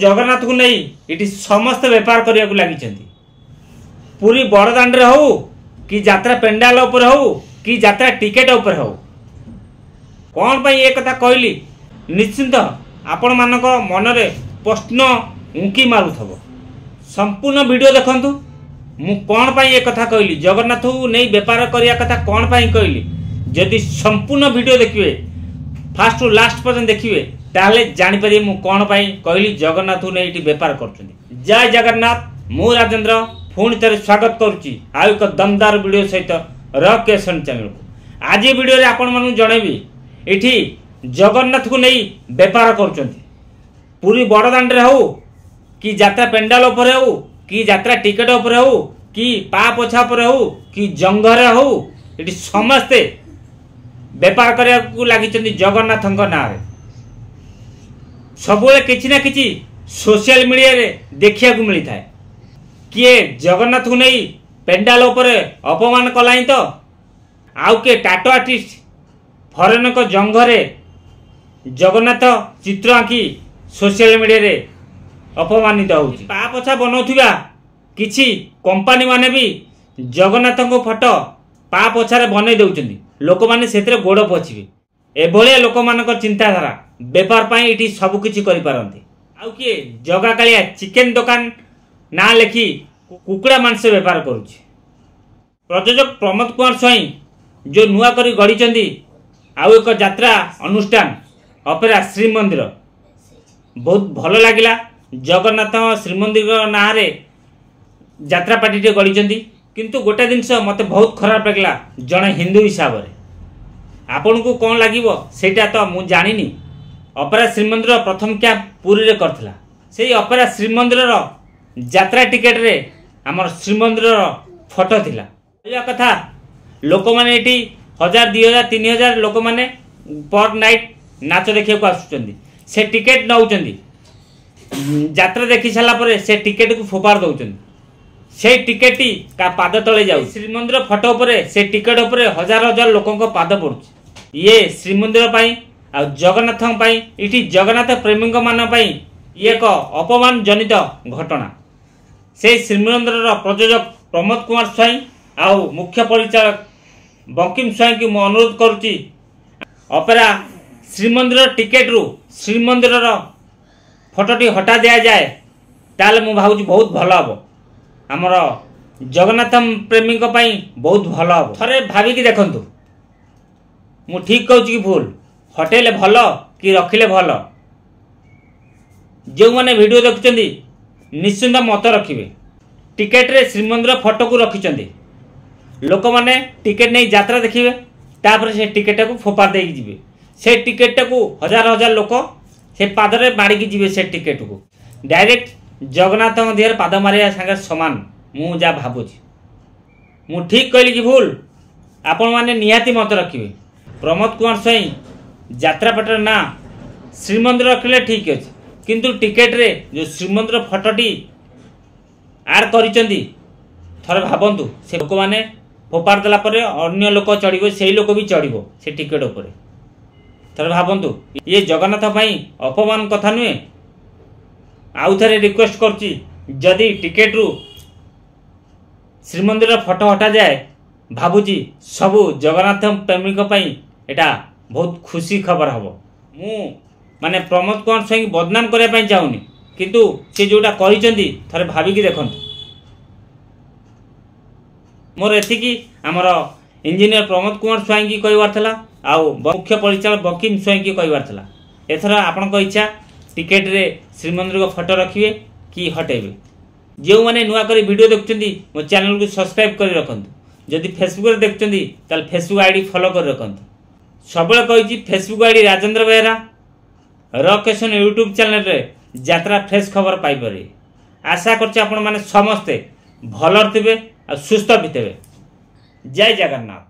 जगन्नाथ को नहीं इटी समस्त बेपार करने को लगी पूरी बड़दाण्ड हो कि यात्रा पेंडाल उपर हो कि यात्रा टिकेट उपर हो कौन पर ये कथा कहली निश्चिंत आपण मानक मनरे प्रश्न उंकी मारुथबो। संपूर्ण वीडियो देखंतु मु कौन पर ये कथा कहली जगन्नाथ को नहीं बेपार करिया कथा कौन पर कहली जदि संपूर्ण वीडियो देखिए फास्ट टू लास्ट पर्यंत देखिए ताहले जानि परिए मु कौन पर कहली जगन्नाथ को नहीं बेपार करछुंदी। जय जगन्नाथ मु राजेंद्र पुणी थे स्वागत करुच्ची आउ एक दमदार वीडियो सहित रॉक क्रिएशन चैनल को। आज वीडियो रे आपण मानु जणेबी एठी जगन्नाथ को नहीं बेपार करुचंती पूरी बड़दाण्ड रे हो कि यात्रा पेंडाल उपर हो कि यात्रा टिकेट उपर हो कि पा पोछा पर हो कि जंघरे हो एठी समस्ते बेपार करिया को लागिचंती जगन्नाथ ना रे। सबुले किछि ना किछि सोशल मीडिया रे देखिया को मिली थाए किए जगन्नाथ को नहीं पेंडाल उपरे अपमान कलाई तो आउ के टाटो आर्टिस्ट फरेन को जंघरे जगन्नाथ चित्र आंकी सोशल मीडिया रे अपमानित होउची। पा पोछा बनाउथिबा किछि कंपनी माने भी जगन्नाथ को फोटो पा पोछारे बनै दउचंदी लोक माने सेतरे गोड़ पोछिबे एभलिया लोक मानक चिंताधारा बेपार पाई इठी सब किछि करि पारंती। आउ किए जगा कालिया चिकेन दुकान ना लेखि कुकुड़ा मांस बेपार करुछि। प्रयोजक प्रमोद कुमार स्वाई जो नुआ करी गढ़ी आउ एक यात्रा अनुष्ठान अपेरा श्रीमंदिर बहुत भल लगिला। जगन्नाथ श्रीमंदिर ना रे यात्रा पार्टी टे गढ़ी किंतु गोटे जिनस मते बहुत खराब लगिला जड़े हिंदू हिसाब से आपन को कौन लगिवो सेटा तो मु जानिनी। अपेरा श्रीमंदिर प्रथम क्या पुरी रे करथिला सेही अपेरा श्रीमंदिर यात्रा टिकेट रे आमर श्रीमंदिर फोटो थिला या कथा लोक माने एटी 1000 2000 3000 लोक माने पर नाइट नाच देखिया को आसुचंदी से टिकेट नउचंदी यात्रा देखि छला परे से टिकेट को फोपार दउचंदी से टिकेट का पाद तले जाउ श्रीमंदिर फोटो परे से टिकेट उपरे हजार हजार लोकन को पाद पड़ुछ। ये श्रीमंदिर पई आ जगन्नाथ पई इठी जगन्नाथ प्रेमी मान पई एक अपमान जनित घटना। से श्रीमंदिर प्रयोजक प्रमोद कुमार स्वाई आउ मुख्य परिचालक बंकिम स्वाई की मु अनुरोध करुच्ची अपेरा श्रीमंदिर टिकेट रु श्रीमंदिर फोटोटी हटा दिया जाए ताले मु भावुची बहुत भल हम आमर जगन्नाथ प्रेमी बहुत भल हम। थरे भाविकी देखंतु मु ठीक कहूँ कि भूल हटेले भल कि रखिले भल जो मैंने वीडियो देखुचंदी निश्चिंत मत रखिए। टिकेट रे श्रीमंदिर फोटो को रखिचंदी लोक माने टिकेट नहीं यात्रा देखिए तापर से टिकेट को फोपार देकी जिवे से टिकेट को हजार हजार लोक से पादरे मारिकी जिवे से टिकेट को डायरेक्ट जगन्नाथ देहर पाद मारिया संगे समान मु जा भाबुची मु ठीक कहली कि भूल आपण माने निहाती मत रखिए। प्रमोद कुमार स्वाई यात्रा पटर ना श्रीमंदिर रखिले ठीक अछि किंतु टिकेट रे जो श्रीमंदिर फोटोटी आड करिचंदी थरे भाबंतु से लोक माने फोपार देला परे अन्य लोक चढ़िबो सेही लोक भी चढ़िबो से टिकेट उपरे थरे भाबंतु ये जगन्नाथ भाई अपमान कथा नुए। आउ थरे रिक्वेस्ट करची जदि टिकेट रु श्रीमंदिर फोटो हटा जाए भाबुची सबु जगन्नाथ प्रेमी पई एटा बहुत खुशी खबर हबो। मु माने प्रमोद कुमार स्वाई बदनाम करने चाहूनी किंतु से जोटा करिचंदी थरे भाविकी देखंतु। मोर एथिकी आमर इंजीनियर प्रमोद कुमार स्वाई की कहबार थला आउ मुख्य परिचालक बंकिम स्वाई की कहबार थला एथरा आपन इच्छा टिकेट रे श्रीमंदिर को फोटो रखिए कि हटेबे। जो माने नुआ करी वीडियो देखुचंदी मो चैनल को सब्सक्राइब कर रखंतु जदि फेसबुक रे देखुचंदी ताल फेसबुक आईडी फॉलो कर रखंतु। सबले कहिची Facebook ID Rajendra Behera rock creation YouTube channel रे यात्रा फ्रेश खबर पाई पारे। आशा करछि आपण माने समस्ते भलर थिबे आ सुस्थ भी थिबे। जय जगन्नाथ।